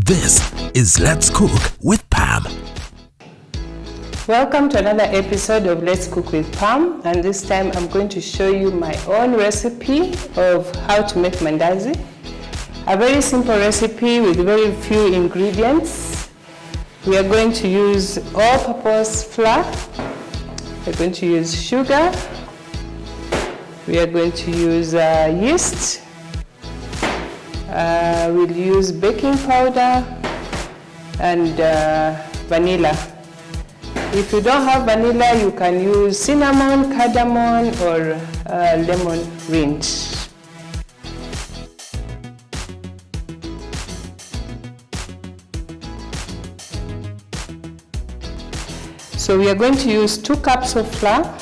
This is Let's Cook with Pam. Welcome to another episode of Let's Cook with Pam, and this time I'm going to show you my own recipe of how to make mandazi. A very simple recipe with very few ingredients. We are going to use all-purpose flour. We're going to use sugar. We are going to use yeast. We'll use baking powder and vanilla. If you don't have vanilla, you can use cinnamon, cardamom, or lemon rind. So we are going to use 2 cups of flour.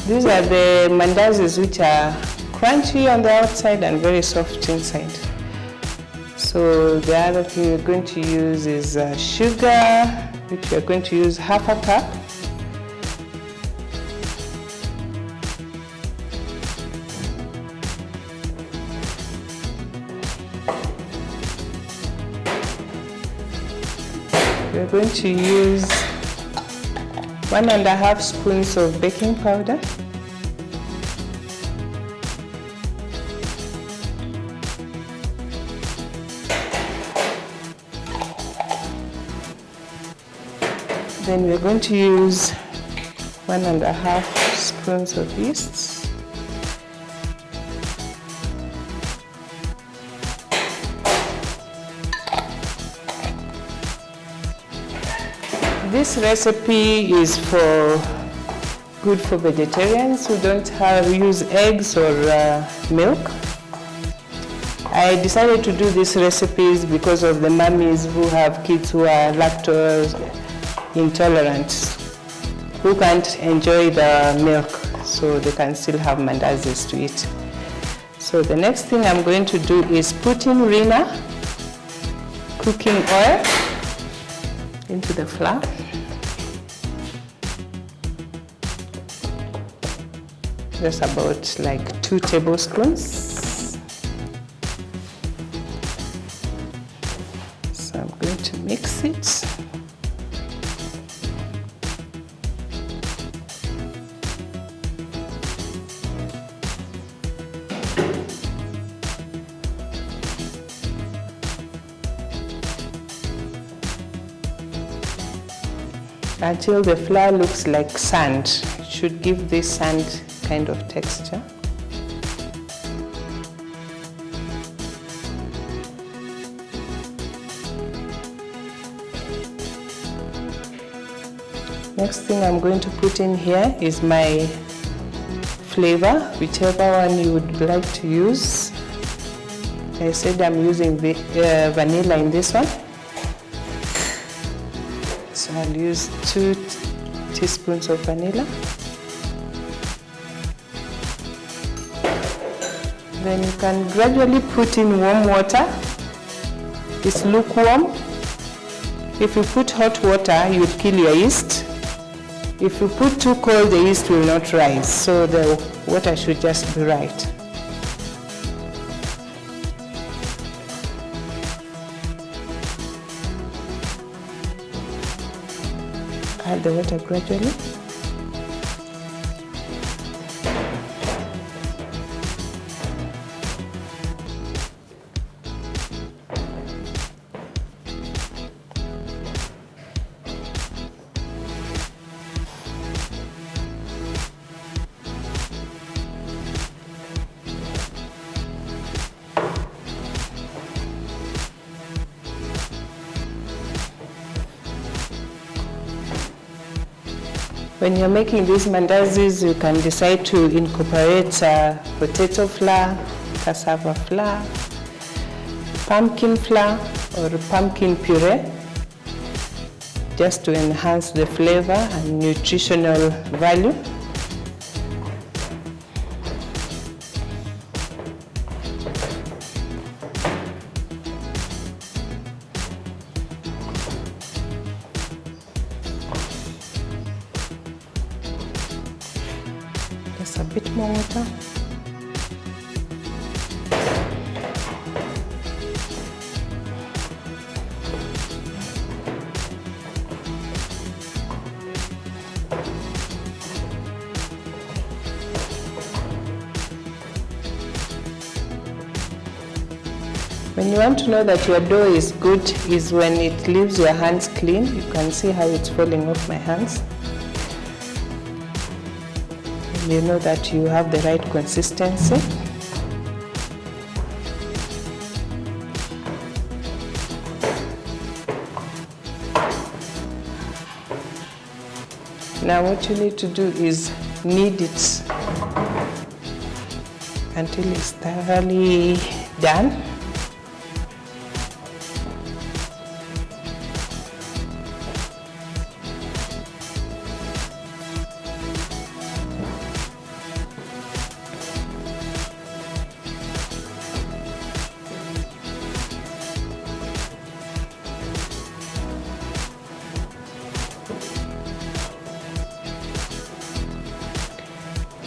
These are the mandazis which are crunchy on the outside and very soft inside. So the other thing we're going to use is sugar, which we're going to use half a cup. We're going to use 1.5 spoons of baking powder. Then we're going to use 1.5 spoons of yeast. This recipe is good for vegetarians who don't use eggs or milk. I decided to do these recipes because of the mummies who have kids who are lactose intolerant, who can't enjoy the milk, so they can still have mandazis to eat. So the next thing I'm going to do is put in rina, cooking oil, into the flour. Just about like 2 tablespoons. So I'm going to mix it. Until the flour looks like sand. It should give this sand kind of texture. Next thing I'm going to put in here is my flavor, whichever one you would like to use. I said I'm using vanilla in this one. So I'll use 2 teaspoons of vanilla. Then you can gradually put in warm water. It's lukewarm. If you put hot water, you'll kill your yeast. If you put too cold, the yeast will not rise. So the water should just be right. Add the water gradually. When you're making these mandazis, you can decide to incorporate potato flour, cassava flour, pumpkin flour, or pumpkin puree, just to enhance the flavor and nutritional value. Just a bit more water. When you want to know that your dough is good is when it leaves your hands clean. You can see how it's falling off my hands. And you know that you have the right consistency. Now what you need to do is knead it until it's thoroughly done.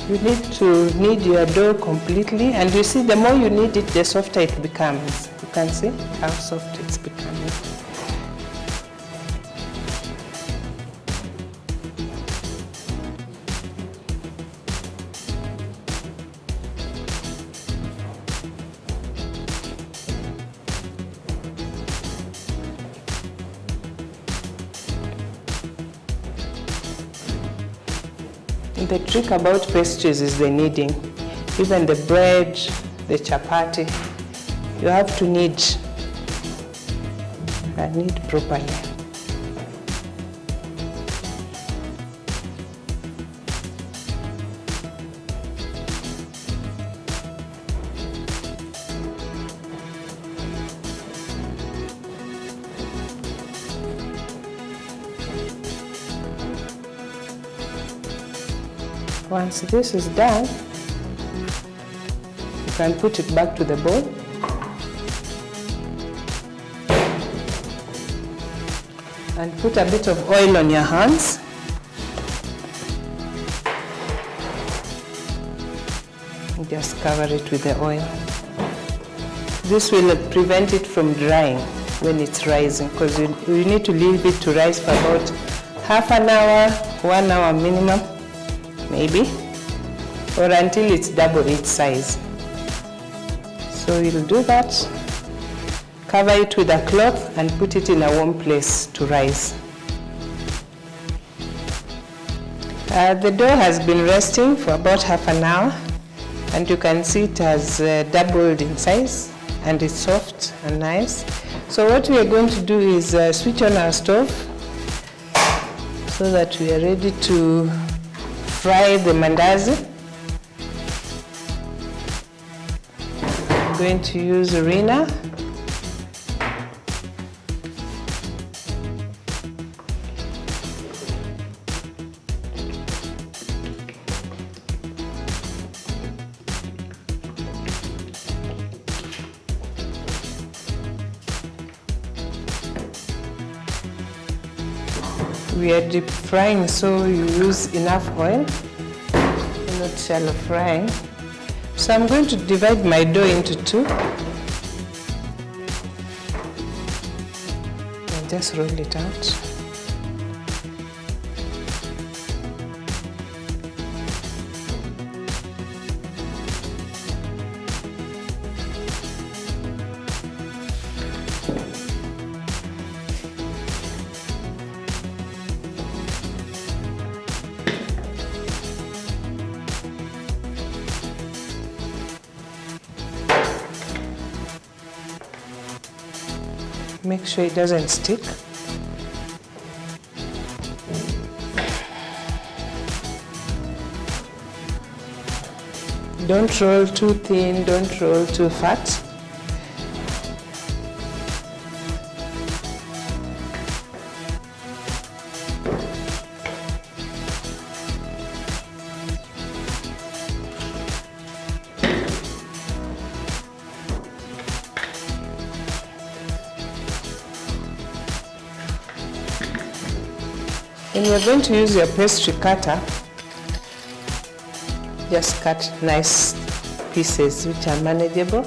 You need to knead your dough completely, and you see the more you knead it, the softer it becomes. You can see how soft it's becoming. The trick about pastries is the kneading. Even the bread, the chapati, you have to knead and knead properly. Once this is done, you can put it back to the bowl. And put a bit of oil on your hands. And just cover it with the oil. This will prevent it from drying when it's rising, because you need to leave it to rise for about half an hour, 1 hour minimum. Maybe, or until it's double its size. So you'll do that, cover it with a cloth and put it in a warm place to rise. The dough has been resting for about half an hour, and you can see it has doubled in size and it's soft and nice. So what we are going to do is switch on our stove so that we are ready to fry the mandazi. I'm going to use arena. We are deep frying, so you use enough oil, not shallow frying. So I'm going to divide my dough into two and just roll it out. Make sure it doesn't stick. Don't roll too thin, don't roll too fat. And you're going to use your pastry cutter just cut nice pieces which are manageable.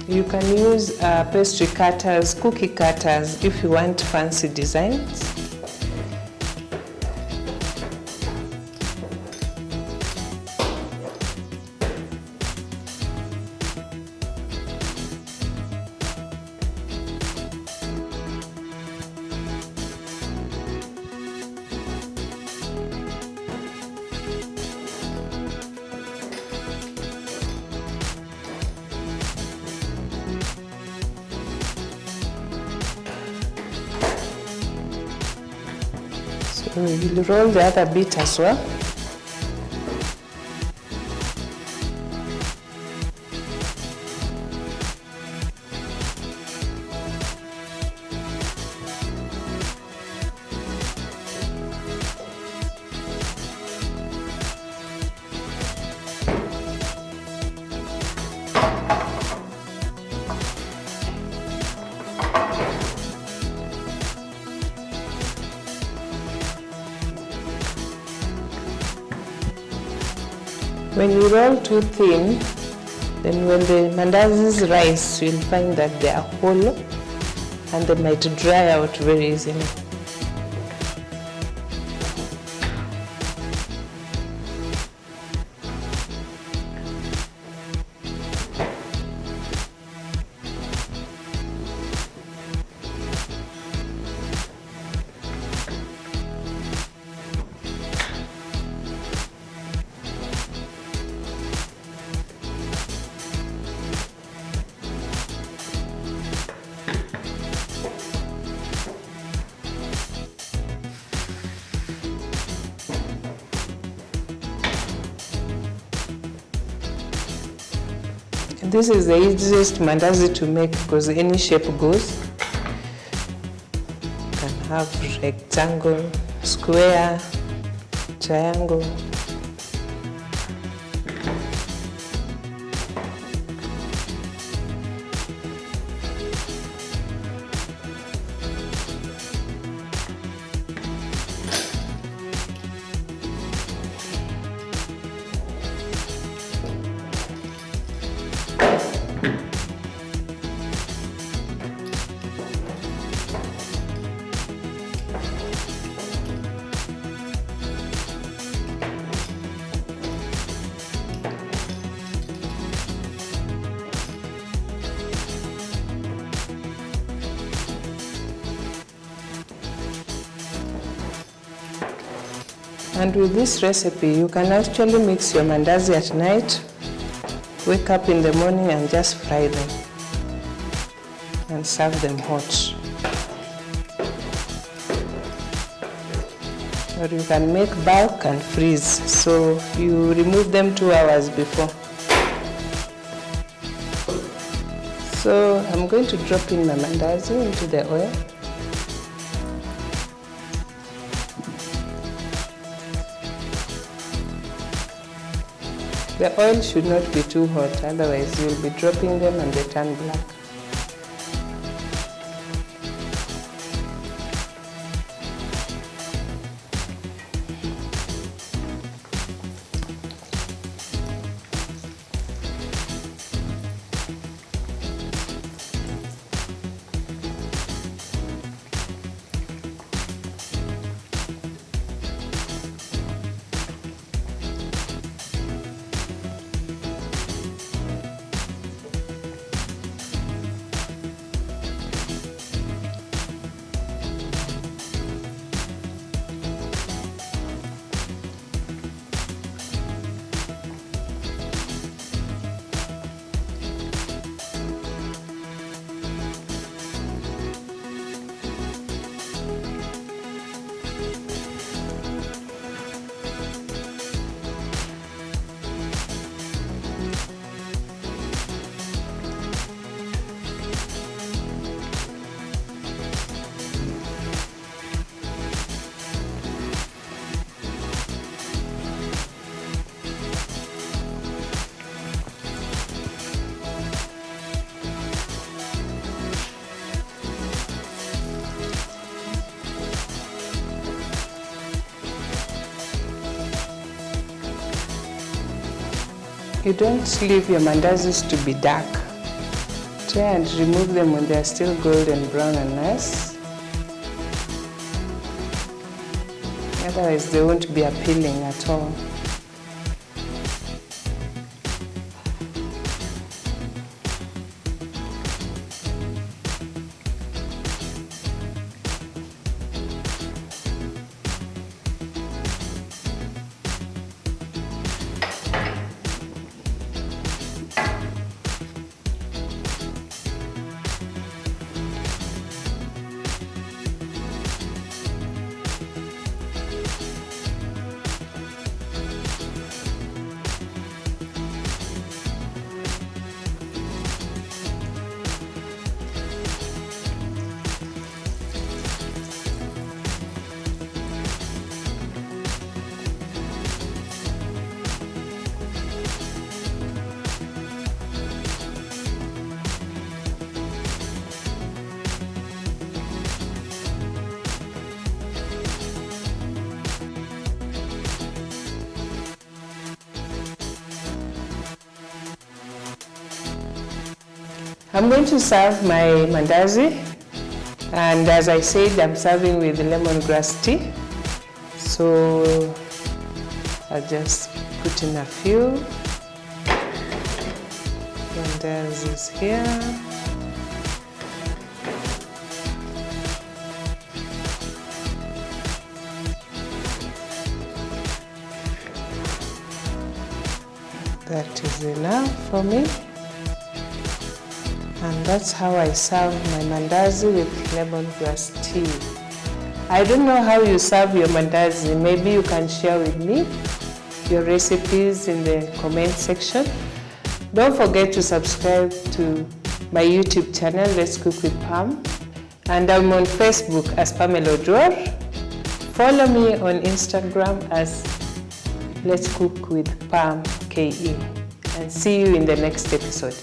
You can use pastry cutters, cookie cutters if you want fancy designs. So we'll roll the other bit as well. When you roll too thin, then when the mandazis rise, you'll find that they are hollow and they might dry out very easily. This is the easiest mandazi to make because any shape goes. You can have rectangle, square, triangle. And with this recipe, you can actually mix your mandazi at night, wake up in the morning and just fry them and serve them hot. Or you can make bulk and freeze, so you remove them 2 hours before. So I'm going to drop in my mandazi into the oil. The oil should not be too hot, otherwise you'll be dropping them and they turn black. You don't leave your mandazis to be dark. Try and remove them when they are still golden brown and nice. Otherwise they won't be appealing at all. I'm going to serve my mandazi, and as I said, I'm serving with lemongrass tea. So I'll just put in a few mandazis here. That is enough for me. And that's how I serve my mandazi with lemongrass tea. I don't know how you serve your mandazi. Maybe you can share with me your recipes in the comment section. Don't forget to subscribe to my YouTube channel, Let's Cook with Pam. And I'm on Facebook as Pamela Odwor. Follow me on Instagram as Let's Cook with Pam KE. And see you in the next episode.